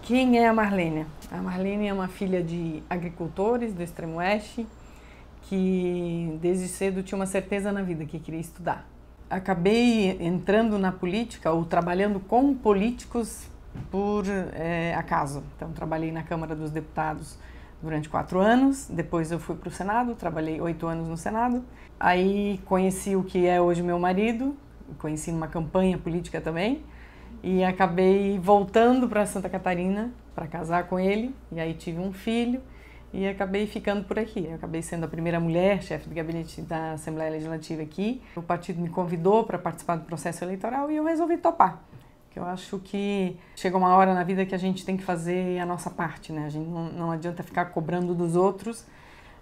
Quem é a Marlene? A Marlene é uma filha de agricultores do Extremo Oeste que desde cedo tinha uma certeza na vida que queria estudar. Acabei entrando na política ou trabalhando com políticos por acaso. Então trabalhei na Câmara dos Deputados durante 4 anos, depois eu fui para o Senado, trabalhei 8 anos no Senado. Aí conheci o que é hoje meu marido, conheci numa campanha política também. E acabei voltando para Santa Catarina para casar com ele, e aí tive um filho e acabei ficando por aqui. Eu acabei sendo a primeira mulher chefe de gabinete da Assembleia Legislativa aqui. O partido me convidou para participar do processo eleitoral e eu resolvi topar. Porque eu acho que chega uma hora na vida que a gente tem que fazer a nossa parte, né? A gente não adianta ficar cobrando dos outros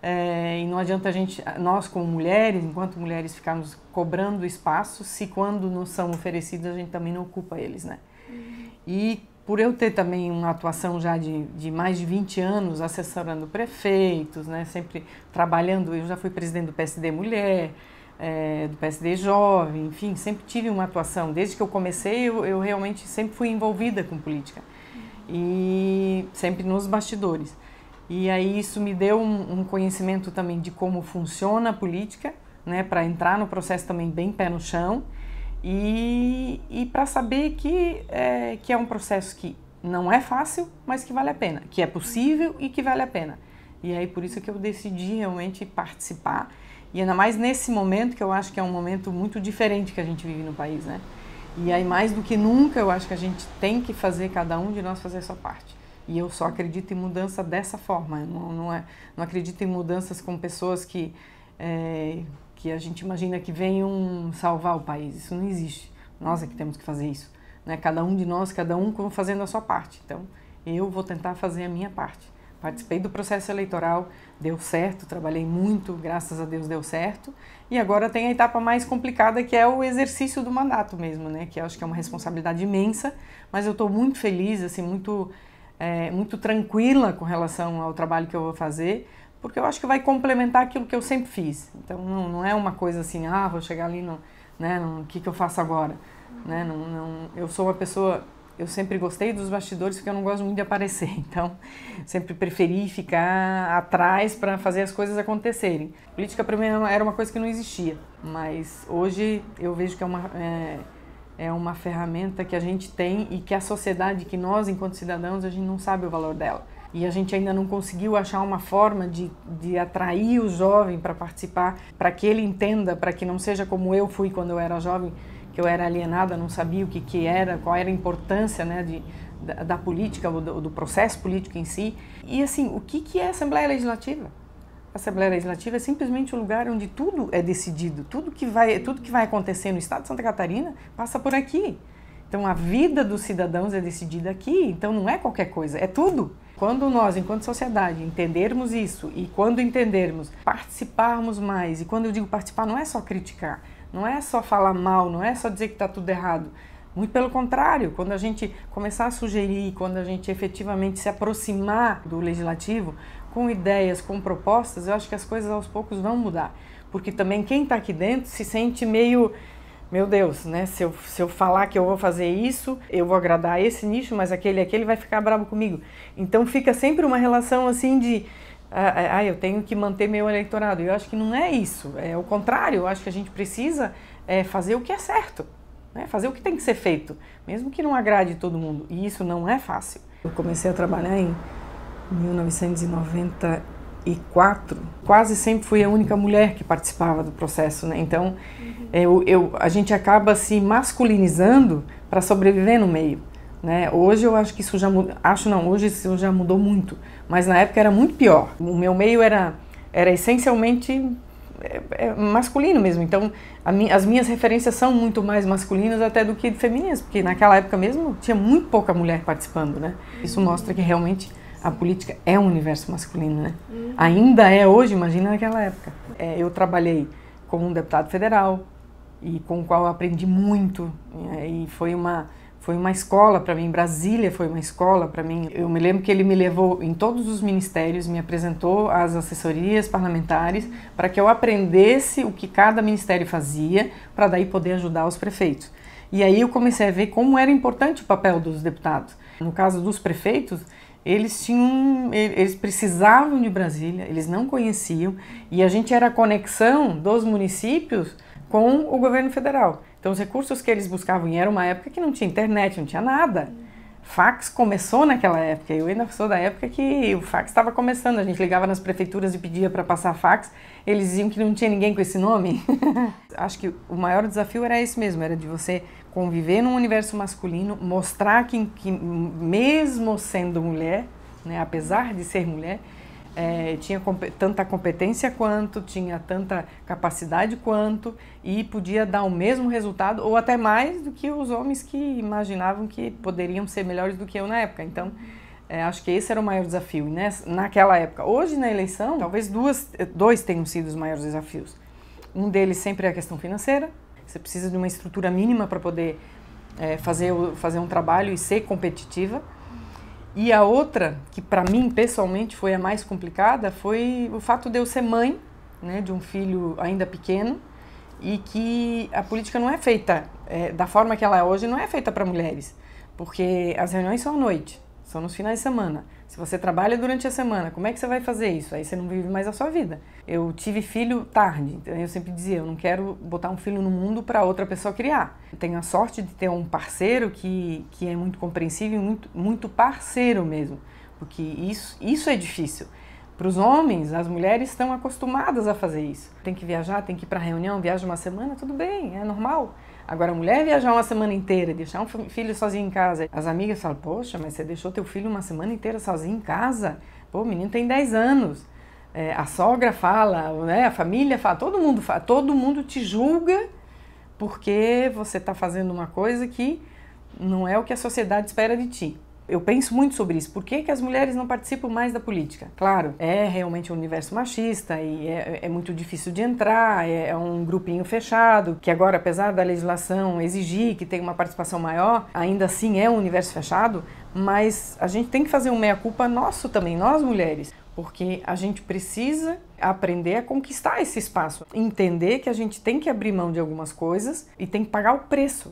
e não adianta nós como mulheres, enquanto mulheres, ficarmos cobrando espaço se quando nos são oferecidos a gente também não ocupa eles, né? E por eu ter também uma atuação já de mais de 20 anos assessorando prefeitos, né? Sempre trabalhando, eu já fui presidente do PSD Mulher, do PSD Jovem, enfim, sempre tive uma atuação. Desde que eu comecei, eu realmente sempre fui envolvida com política e sempre nos bastidores. E aí isso me deu um conhecimento também de como funciona a política, né, para entrar no processo também bem pé no chão e para saber que é um processo que não é fácil, mas que vale a pena, que é possível e que vale a pena. E aí por isso que eu decidi realmente participar, e ainda mais nesse momento que eu acho que é um momento muito diferente que a gente vive no país, né? E aí mais do que nunca eu acho que a gente tem que fazer, cada um de nós fazer a sua parte. E eu só acredito em mudança dessa forma, não acredito em mudanças com pessoas que a gente imagina que venham salvar o país. Isso não existe. Nós é que temos que fazer isso, né? Cada um de nós, cada um fazendo a sua parte. Então, eu vou tentar fazer a minha parte. Participei do processo eleitoral, deu certo, trabalhei muito, graças a Deus deu certo. E agora tem a etapa mais complicada, que é o exercício do mandato mesmo, né? Que eu acho que é uma responsabilidade imensa, mas eu estou muito feliz, assim, muito tranquila com relação ao trabalho que eu vou fazer, porque eu acho que vai complementar aquilo que eu sempre fiz. Então não é uma coisa assim, vou chegar ali, o que eu faço agora? Né? Eu sou uma pessoa, eu sempre gostei dos bastidores porque eu não gosto muito de aparecer, então sempre preferi ficar atrás para fazer as coisas acontecerem. Política para mim era uma coisa que não existia, mas hoje eu vejo que é uma ferramenta que a gente tem e que a sociedade, que nós, enquanto cidadãos, a gente não sabe o valor dela. E a gente ainda não conseguiu achar uma forma de atrair o jovem para participar, para que ele entenda, para que não seja como eu fui quando eu era jovem, que eu era alienada, não sabia o que era, qual era a importância, né, da política, do processo político em si. E assim, o que é a Assembleia Legislativa? A Assembleia Legislativa é simplesmente o lugar onde tudo é decidido, tudo que vai acontecer no estado de Santa Catarina passa por aqui. Então a vida dos cidadãos é decidida aqui, então não é qualquer coisa, é tudo. Quando nós, enquanto sociedade, entendermos isso e quando entendermos, participarmos mais, e quando eu digo participar não é só criticar, não é só falar mal, não é só dizer que está tudo errado. Muito pelo contrário, quando a gente começar a sugerir, quando a gente efetivamente se aproximar do legislativo, com ideias, com propostas, eu acho que as coisas aos poucos vão mudar. Porque também quem está aqui dentro se sente meio, meu Deus, né? Se eu falar que eu vou fazer isso, eu vou agradar esse nicho, mas aquele vai ficar bravo comigo. Então fica sempre uma relação assim de, eu tenho que manter meu eleitorado. Eu acho que não é isso, é o contrário. Eu acho que a gente precisa fazer o que é certo, né? Fazer o que tem que ser feito, mesmo que não agrade todo mundo. E isso não é fácil. Eu comecei a trabalhar em 1994, quase sempre fui a única mulher que participava do processo, né? Então, a gente acaba se masculinizando para sobreviver no meio, né? Hoje eu acho que isso já mudou, hoje isso já mudou muito, mas na época era muito pior. O meu meio era essencialmente masculino mesmo, então as minhas referências são muito mais masculinas até do que femininas, porque naquela época mesmo tinha muito pouca mulher participando, né? Isso mostra que realmente a política é um universo masculino, né? Ainda é hoje, imagina naquela época. Eu trabalhei como um deputado federal e com o qual eu aprendi muito, e foi foi uma escola para mim, Brasília foi uma escola para mim. Eu me lembro que ele me levou em todos os ministérios, me apresentou às assessorias parlamentares para que eu aprendesse o que cada ministério fazia, para daí poder ajudar os prefeitos. E aí eu comecei a ver como era importante o papel dos deputados. No caso dos prefeitos, eles precisavam de Brasília, eles não conheciam, e a gente era a conexão dos municípios com o governo federal. Então os recursos que eles buscavam, e era uma época que não tinha internet, não tinha nada. Fax começou naquela época, eu ainda sou da época que o fax estava começando, a gente ligava nas prefeituras e pedia para passar fax, eles diziam que não tinha ninguém com esse nome. Acho que o maior desafio era esse mesmo, era de você conviver num universo masculino, mostrar que mesmo sendo mulher, né, apesar de ser mulher, tinha tanta competência quanto, tinha tanta capacidade quanto e podia dar o mesmo resultado ou até mais do que os homens que imaginavam que poderiam ser melhores do que eu na época. Então, acho que esse era o maior desafio, né? Naquela época. Hoje, na eleição, talvez dois tenham sido os maiores desafios. Um deles sempre é a questão financeira. Você precisa de uma estrutura mínima para poder fazer um trabalho e ser competitiva. E a outra, que para mim pessoalmente foi a mais complicada, foi o fato de eu ser mãe, né, de um filho ainda pequeno e que a política não é feita da forma que ela é hoje, não é feita para mulheres, porque as reuniões são à noite, são nos finais de semana. Se você trabalha durante a semana, como é que você vai fazer isso? Aí você não vive mais a sua vida. Eu tive filho tarde, então eu sempre dizia, eu não quero botar um filho no mundo para outra pessoa criar. Eu tenho a sorte de ter um parceiro que é muito compreensível e muito parceiro mesmo, porque isso é difícil. Para os homens, as mulheres estão acostumadas a fazer isso. Tem que viajar, tem que ir para reunião, viaja uma semana, tudo bem, é normal. Agora, a mulher viajar uma semana inteira, deixar um filho sozinho em casa. As amigas falam, poxa, mas você deixou teu filho uma semana inteira sozinho em casa? Pô, o menino tem 10 anos. A sogra fala, né? A família fala, todo mundo te julga porque você está fazendo uma coisa que não é o que a sociedade espera de ti. Eu penso muito sobre isso. Por que as mulheres não participam mais da política? Claro, é realmente um universo machista e é muito difícil de entrar, é um grupinho fechado, que agora, apesar da legislação exigir que tenha uma participação maior, ainda assim é um universo fechado, mas a gente tem que fazer um meia-culpa nosso também, nós mulheres, porque a gente precisa aprender a conquistar esse espaço, entender que a gente tem que abrir mão de algumas coisas e tem que pagar o preço.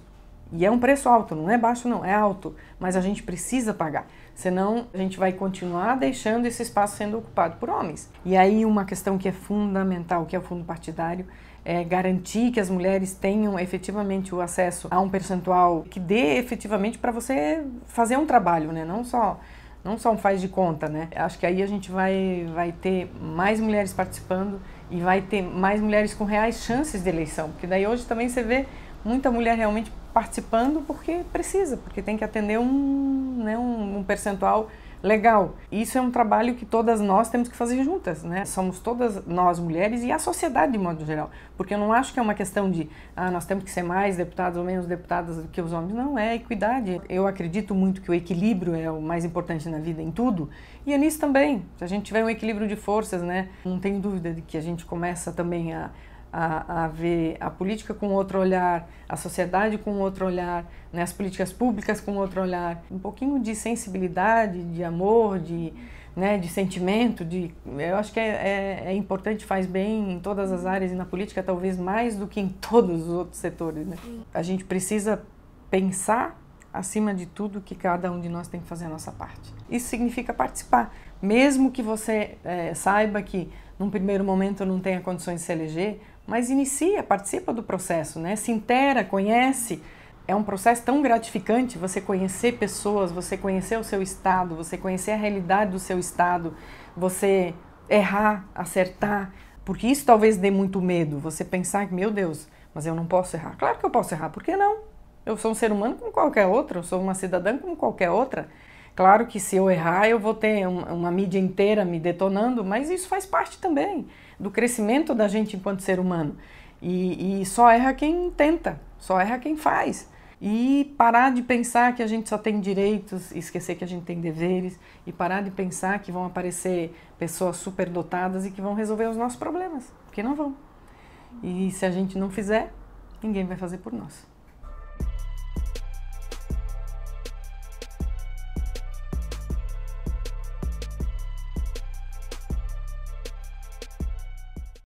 E é um preço alto, não é baixo não, é alto, mas a gente precisa pagar, senão a gente vai continuar deixando esse espaço sendo ocupado por homens. E aí uma questão que é fundamental, que é o fundo partidário, é garantir que as mulheres tenham efetivamente o acesso a um percentual que dê efetivamente para você fazer um trabalho, né? Não só um faz de conta, né? Acho que aí a gente vai ter mais mulheres participando e vai ter mais mulheres com reais chances de eleição, porque daí hoje também você vê muita mulher realmente participando porque precisa, porque tem que atender um percentual legal. Isso é um trabalho que todas nós temos que fazer juntas, né? Somos todas nós mulheres e a sociedade de modo geral, porque eu não acho que é uma questão de nós temos que ser mais deputados ou menos deputadas do que os homens, não, é equidade. Eu acredito muito que o equilíbrio é o mais importante na vida, em tudo, e é nisso também. Se a gente tiver um equilíbrio de forças, né, não tenho dúvida de que a gente começa também a ver a política com outro olhar, a sociedade com outro olhar, né, as políticas públicas com outro olhar, um pouquinho de sensibilidade, de amor, de sentimento, eu acho que é importante, faz bem em todas as áreas e na política talvez mais do que em todos os outros setores, né? A gente precisa pensar acima de tudo que cada um de nós tem que fazer a nossa parte. Isso significa participar, mesmo que você saiba que num primeiro momento não tenha condições de se eleger, mas participa do processo, né? Se inteira, conhece. É um processo tão gratificante você conhecer pessoas, você conhecer o seu estado, você conhecer a realidade do seu estado, você errar, acertar, porque isso talvez dê muito medo, você pensar que, meu Deus, mas eu não posso errar. Claro que eu posso errar, por que não? Eu sou um ser humano como qualquer outro, eu sou uma cidadã como qualquer outra. Claro que se eu errar, eu vou ter uma mídia inteira me detonando, mas isso faz parte também do crescimento da gente enquanto ser humano. E só erra quem tenta, só erra quem faz. E parar de pensar que a gente só tem direitos, esquecer que a gente tem deveres, e parar de pensar que vão aparecer pessoas superdotadas e que vão resolver os nossos problemas, porque não vão. E se a gente não fizer, ninguém vai fazer por nós.